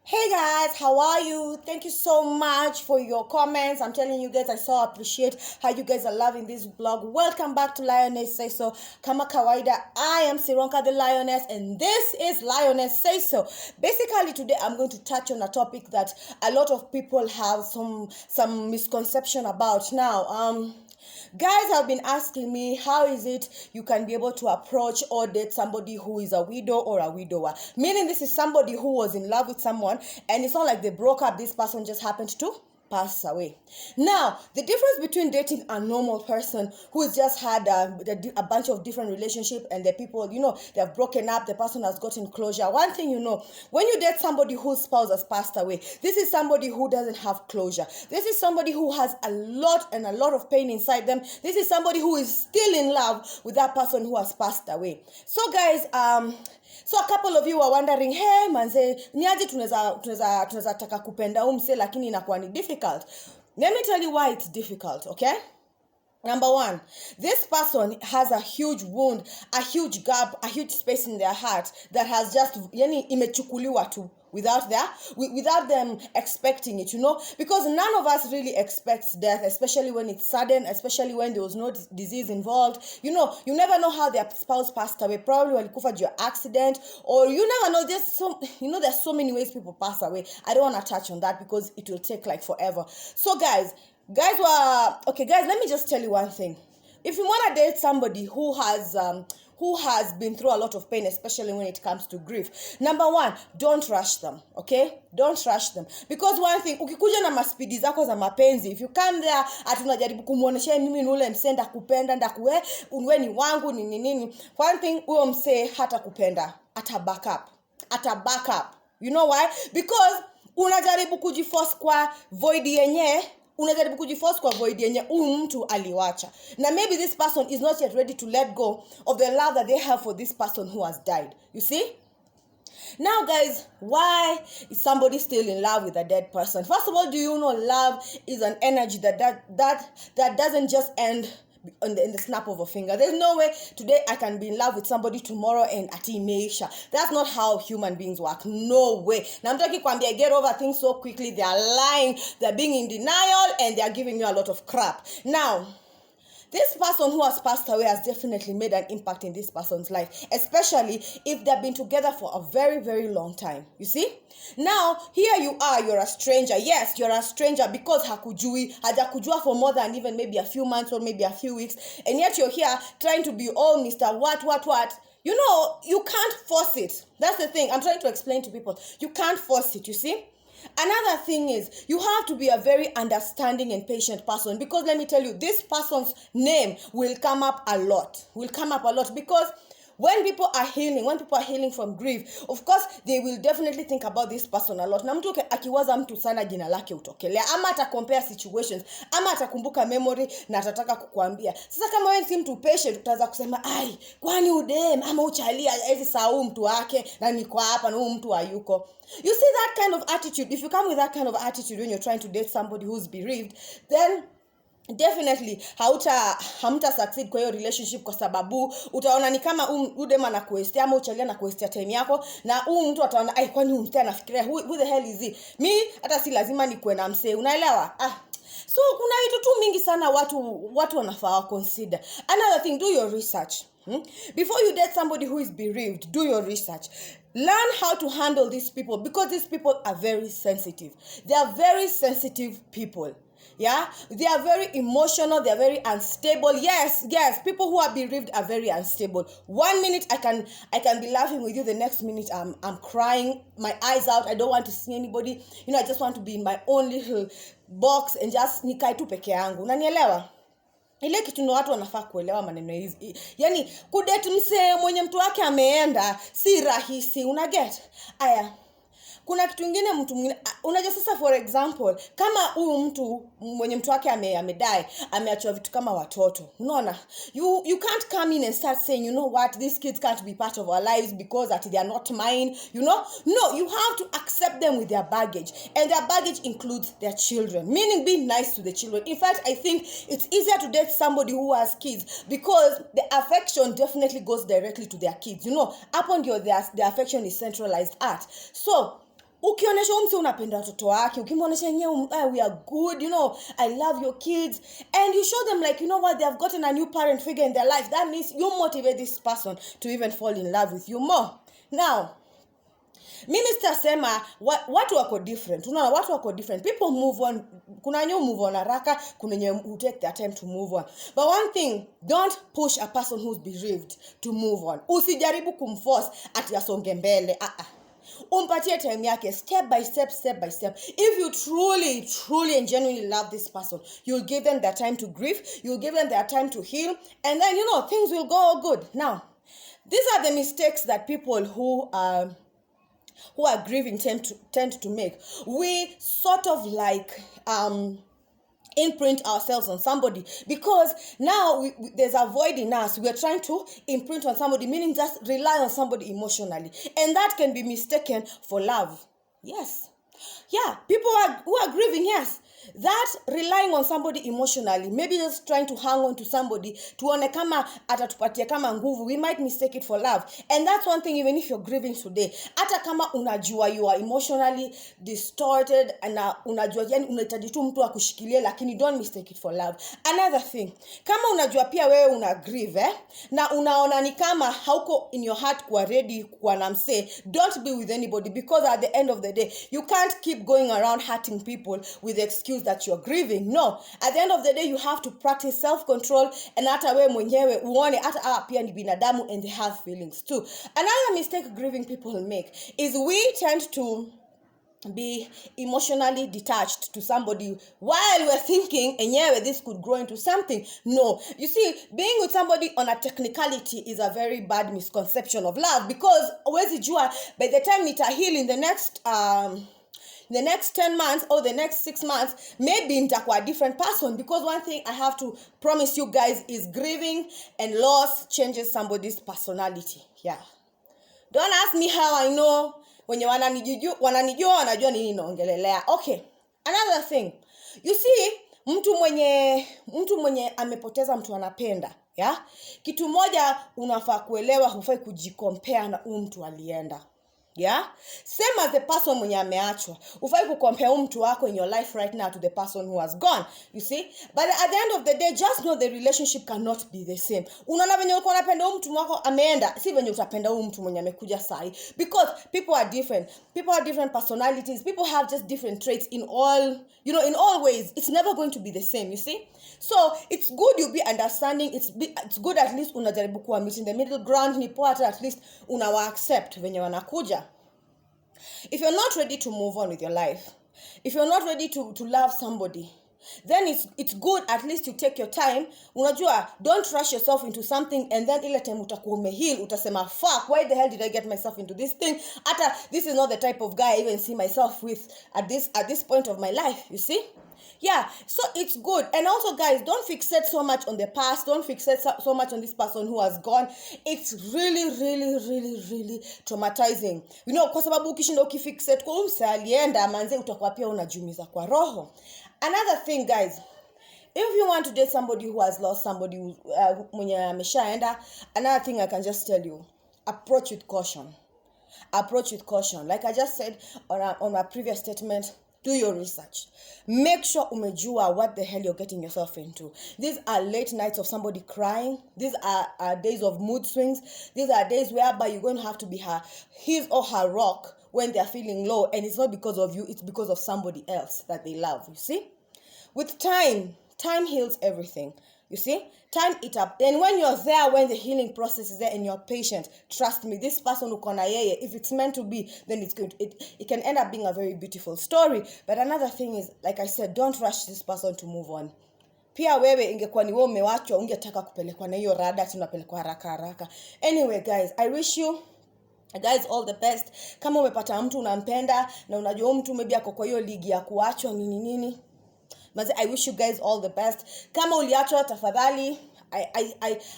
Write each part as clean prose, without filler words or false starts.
Hey guys, how are you? Thank you so much for your comments. I'm telling you guys, I so appreciate how you guys are loving this vlog. Welcome back to Lioness Say So. Kama kawaida, I am Sironka the Lioness and this is Lioness Say So. Basically today I'm going to touch on a topic that a lot of people have some misconception about. Now, guys have been asking me, how is it you can be able to approach or date somebody who is a widow or a widower? Meaning this is somebody who was in love with someone and it's not like they broke up, this person just happened to pass away. Now, the difference between dating a normal person who's just had a bunch of different relationships and the people, they have broken up, the person has gotten closure. One thing when you date somebody whose spouse has passed away, this is somebody who doesn't have closure. This is somebody who has a lot of pain inside them. This is somebody who is still in love with that person who has passed away. So guys, so a couple of you are wondering, hey manze, niaje tunaweza taka kupenda umse lakini inakuwa ni difficult. Let me tell you why it's difficult, okay? Number one, this person has a huge wound, a huge gap, a huge space in their heart that has just imechukuliwa tu without them expecting it, because none of us really expects death, especially when it's sudden, especially when there was no disease involved. You never know how their spouse passed away. Probably walikufa due to accident, or you never know. There's so many ways people pass away. I don't want to touch on that because it will take like forever. So guys, let me just tell you one thing. If you want to date somebody who has been through a lot of pain, especially when it comes to grief, number one, don't rush them, okay? Don't rush them. Because one thing, ukikuja na maspidi zako za mapenzi, if you come there ati unajaribu kumuonesha mimi ni ule msee ndakupenda ndakuwe unwe ni wangu ni nini, one thing, huyo msee hata kupenda ata back up. You know why? Because unajaribu kujiforce kwa void yenye mtu aliwacha. Now maybe this person is not yet ready to let go of the love that they have for this person who has died. You see? Now guys, why is somebody still in love with a dead person? First of all, do you know love is an energy that doesn't just end in the snap of a finger. There's no way today I can be in love with somebody tomorrow and ati imeisha. That's not how human beings work. No way. Now I'm talking when they get over things so quickly, they are lying, they're being in denial, and they are giving you a lot of crap. Now, this person who has passed away has definitely made an impact in this person's life, especially if they've been together for a very, very long time. You see? Now, here you are, you're a stranger. Yes, you're a stranger because hajakujua for more than even maybe a few months or maybe a few weeks, and yet you're here trying to be all Mr. What. You can't force it. That's the thing. I'm trying to explain to people. You can't force it, you see? Another thing is, you have to be a very understanding and patient person, because let me tell you, this person's name will come up a lot. Because when people are healing from grief, of course they will definitely think about this person a lot. Na mtu akiwaza mtu sana jina lake utokelea, ama compare situations, ama atakumbuka memory na atataka kukuambia. Sasa kama wewe si mtu patient, utaanza kusema ai, kwani udem ama uchalia hizi saa mtu wake na niko hapa na mtu hayuko. You see that kind of attitude? If you come with that kind of attitude when you're trying to date somebody who's bereaved, then definitely hamta succeed kwa hiyo relationship, kwa sababu utaona ni kama udema na kuestia ama uchalia na kuestia time yako, na mtu ataona ai, kwani msee anafikiria who the hell is he? Hata si lazima nikuwe na msee, unaelewa? So kuna vitu tu mingi sana watu wanafaa consider. Another thing, do your research. Before you date somebody who is bereaved, do your research. Learn how to handle these people, because these people are very sensitive. They are very sensitive people. Yeah, they are very emotional, they are very unstable. Yes, people who are bereaved are very unstable. 1 minute I can be laughing with you, the next minute I'm crying my eyes out. I don't want to see anybody. I just want to be in my own little box and just nikae tu peke yangu. Unanielewa? Ile kitu ndo watu wanafaa kuelewa maneno hizi. Yaani kudate msee mwenye mtu wake ameenda si rahisi, unaget? Aya, kuna kitu kingine mtu mwingine unajua. Sasa for example, kama huyu mtu mwenye mtu wake amedai, ameachwa vitu kama watoto, unaona, you can't come in and start saying, you know what, these kids can't be part of our lives because they are not mine, No, you have to accept them with their baggage, and their baggage includes their children, meaning be nice to the children. In fact, I think it's easier to date somebody who has kids, because the affection definitely goes directly to their kids. Upon the affection is centralized at. So ukionyesha mse unapenda watoto wake, ukimwonyesha yenyewe we are good, I love your kids, and you show them like, what, they have gotten a new parent figure in their life, that means you motivate this person to even fall in love with you more. Now, mimi sitasema watu wako different. Unaona, watu wako different. People move on. Kuna wenye move on haraka, kuna wenye who take their time to move on. But one thing, don't push a person who's bereaved to move on. Usijaribu kumforce ati asonge mbele. Umpatie time yake, step by step, step by step. If you truly and genuinely love this person, you'll give them their time to grieve, you'll give them their time to heal, and then things will go good. Now, these are the mistakes that people who are grieving tend to make. We sort of like imprint ourselves on somebody, because now there's a void in us. We're trying to imprint on somebody, meaning just rely on somebody emotionally, and that can be mistaken for love. Yes, people who are grieving, yes, that relying on somebody emotionally, maybe just trying to hang on to somebody tuone kama atatupatia kama nguvu, we might mistake it for love. And that's one thing, even if you're grieving today, hata kama unajua you are emotionally distorted and unajua yani unahitaji tu mtu akushikilie, lakini don't mistake it for love. Another thing, kama unajua pia wewe una grieve na unaona ni kama hauko in your heart kuwa ready kuwa na mse, don't be with anybody, because at the end of the day you can't keep going around hurting people with the excuse that you're grieving. No, at the end of the day you have to practice self-control, and hata wewe mwenyewe uone hata pia ni binadamu and they have feelings too. Another mistake grieving people make is we tend to be emotionally detached to somebody while we're thinking enyewe this could grow into something. No, you see, being with somebody on a technicality is a very bad misconception of love, because huwezi jua by the time nita heal in the next 10 months or the next 6 months, maybe nitakuwa a different person. Because one thing I have to promise you guys is grieving and loss changes somebody's personality. Yeah, don't ask me how I know. Wenye wananijua wanajua nini naongelelea. Okay, another thing, you see, mtu mwenye amepoteza mtu anapenda, kitu moja unafaa kuelewa, hufai kujicompare na mtu alienda. Same as the person mwenye ameachwa, ufai kucompare mtu wako in your life right now to the person who has gone, you see. But at the end of the day, just know the relationship cannot be the same. Unaona venye ulikuwa unapenda mtu wako ameenda, si venye utapenda mtu mwenye amekuja sahi, because people are different. People have different personalities. People have just different traits in all ways. It's never going to be the same, you see. So it's good you be understanding. It's good at least unajaribu kuwa meet in the middle ground. Ni poa at least unawa accept venye wanakuja. If you're not ready to move on with your life, if you're not ready to love somebody, then it's good at least you take your time. Unajua, don't rush yourself into something and then ile time utakuwa umeheal utasema fuck, why the hell did I get myself into this thing? This is not the type of guy I even see myself with at this point of my life, you see. Yeah, so it's good. And also, guys, don't fixate so much on the past. Don't fixate so much on this person who has gone. It's really, really, really, really traumatizing. Kwa sababu ukishinda ukifixate kwa mse alienda, manze utakuwa pia unajumiza kwa roho. Another thing, guys, if you want to date somebody who has lost somebody mwenye ameshaenda, another thing I can just tell you, approach with caution. Approach with caution. Like I just said on my previous statement, do your research. Make sure umejua what the hell you're getting yourself into. These are late nights of somebody crying. These are days of mood swings. These are days whereby you're going to have to be his or her rock when they're feeling low. And it's not because of you. It's because of somebody else that they love. You see? With time heals everything. You see, time it up. And when you're there, when the healing process is there and you're patient, trust me, this person uko na yeye, if it's meant to be, then it's good. It can end up being a very beautiful story. But another thing is, like I said, don't rush this person to move on. Pia wewe ingekuwa ni wewe umewachwa, ungetaka kupelekwa na hiyo rada, tunapelekwa haraka. Anyway, guys, I wish you guys all the best. Kama umepata mtu unampenda na unajua mtu maybe ako kwa hiyo ligi ya kuachwa nini. I wish you guys all the best. Kama uliachwa tafadhali,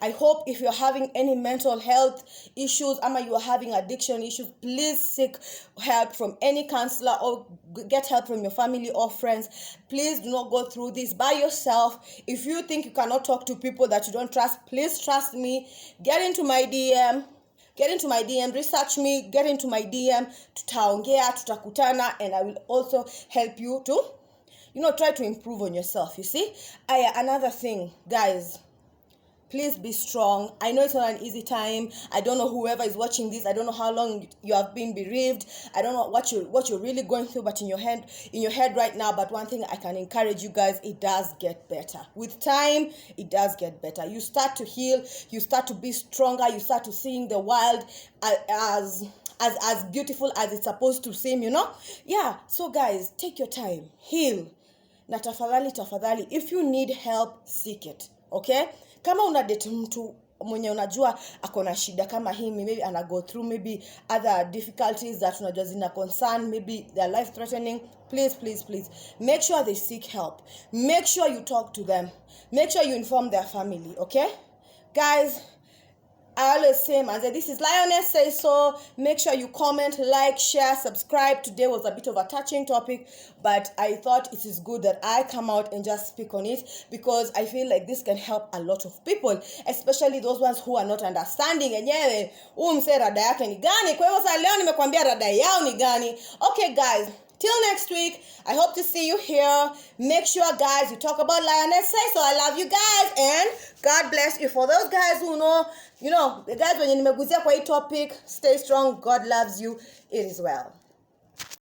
I hope if you're having any mental health issues ama you are having addiction issues, please seek help from any counselor or get help from your family or friends. Please do not go through this by yourself. If you think you cannot talk to people that you don't trust, please trust me. Get into my DM. get into my DM, research me, get into my DM, tutaongea, tutakutana, and I will also help you to, try to improve on yourself, you see. Another thing, guys, please be strong. I know it's not an easy time. I don't know whoever is watching this. I don't know how long you have been bereaved. I don't know what you're really going through, but in your head right now. But one thing I can encourage you guys, it does get better. With time, it does get better. You start to heal. You start to be stronger. You start to seeing the world as beautiful as it's supposed to seem, Yeah. So guys, take your time. Heal. Na tafadhali, if you need help, seek it. Okay? Kama una date mtu mwenye unajua akona shida kama hii, maybe ana go through maybe other difficulties that unajua zina concern, maybe they're life threatening, please make sure they seek help. Make sure you talk to them. Make sure you inform their family, okay? Guys, I always say, man, this is Lioness Say So. Make sure you comment, like, share, subscribe. Today was a bit of a touching topic, but I thought it is good that I come out and just speak on it, because I feel like this can help a lot of people, especially those ones who are not understanding. And yeah, mse rada yake ni gani? Kwa hivyo sasa leo nimekwambia rada yao ni gani. Okay, guys. Till next week, I hope to see you here. Make sure, guys, you talk about Lioness Say So. I love you guys, and God bless you. For those guys who know, the guys when you nimeguzia kwa hii topic, stay strong. God loves you. It is well.